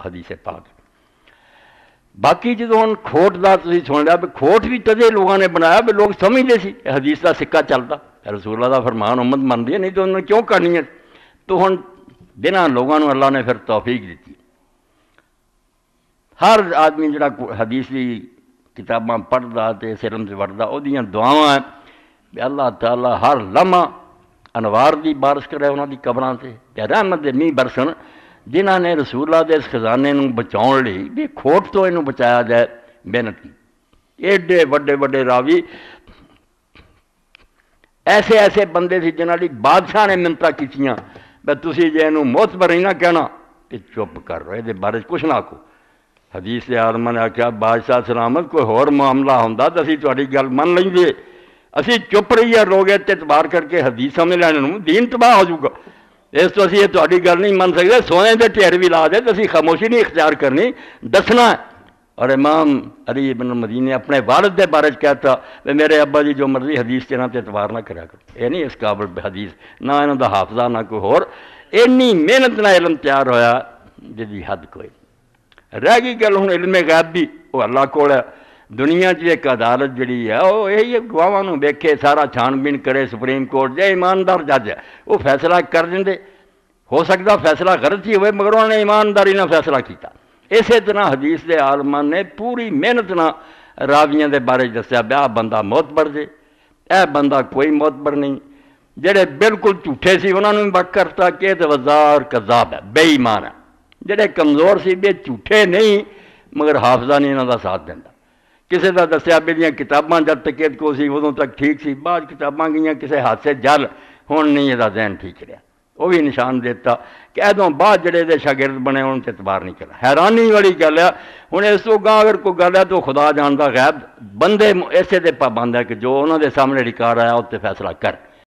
حدیث پاک۔ باقی جدو ہوں کھوٹ کا تھی سن لیا بھی کھوٹ بھی تدے لوگوں نے بنایا بھی لوگ سمجھتے سی حدیث کا سکہ چلتا، رسول اللہ کا فرمان امت منتی ہے، نہیں تو انہوں نے کیوں کرنی ہے؟ تو ہوں جنہاں لوگوں نے اللہ نے پھر توفیق دیتی، ہر آدمی جڑا حدیث کی کتاباں پڑھتا تو اس علم سے وڑھتا، وہ دعاواں ہیں کہ اللہ تعالیٰ ہر لمحہ انوار دی بارش کرے انہوں دی قبراں سے، رحمت دے میਂہ برسن جنہاں نے رسول اللہ دے اس خزانے نوں بچاؤن لئی بھی کھوٹ تو انہوں بچایا جائے محنت کی۔ ایڈے وڈے وڈے راوی ایسے ایسے بندے سی جنہاں دی بادشاہ نے منتاں کیتیاں بے تسی جے انہوں معتبر نہیں نہ کہنا کہ چپ کر رہے دے بارے کچھ نہ آکھو۔ حدیث عالمہ نے آخیا بادشاہ سلامت کوئی ہور معاملہ ہوندا تو اسی تہاڈی گل من لیں، اسی چپ رہیے لوگ اعتبار کر کے حدیث سمجھ لینے دین تباہ ہو جاؤ گا، اس تو اسی یہ تہاڈی گل نہیں من سکتے، سونے دے ٹھیر بھی لا دے تو اسی خاموشی نہیں اختیار کرنی، دسنا ہے۔ اور امام علی بن المدینی نے اپنے والد دے بارے کہتا کہ میرے ابا جی جو مرضی حدیث کے نام اعتبار نہ کرا کرو، یہ نہیں اس قابل حدیث نہ انہوں دا حافظہ نہ کوئی ہور، اینی محنت نہ علم تیار ہویا جدی حد کوئی رہ گئی گل۔ ہوں علم غیب بھی وہ اللہ کول ہے، دنیا چ ایک عدالت جڑی ہے وہ یہی گواہاں نوں ویکھے سارا چھان بین کرے، سپریم کورٹ جے ایماندار جج ہے وہ فیصلہ کر دیں، ہو سکتا فیصلہ غلط ہی ہوئے مگر انہوں نے ایمانداری نہ فیصلہ کیتا۔ اسی طرح حدیث دے عالماں نے پوری محنت نہ راویاں دے بارے دسیا بیا بندہ معتبر جے، اے بندہ کوئی معتبر نہیں، جڑے بالکل جھوٹے سی انہوں نے وقت کرتا کہ یہ وزار کذاب ہے، بے ایمان ہے، جڑے کمزور سی بے جھوٹے نہیں مگر حافظہ نہیں انہوں دا ساتھ دینا۔ کسی کا دسیا بھی کتاباں جب تک کو سی ادوں تک ٹھیک سی، بعد کتاباں گئیاں کسی حادثے جل ہوں نہیں یہ ذہن ٹھیک رہا، وہ بھی نشان دیتا کہ ادوں بعد جڑے دے شاگرد بنے ان سے اعتبار نہیں کرا۔ حیرانی والی گل ہے ہوں اس تو گاں اگر کوئی گل ہے تو خدا جانتا غیب، بندے ایسے دے پابند ہے کہ جو انہوں دے سامنے ریکارڈ آیا اس تے فیصلہ کر۔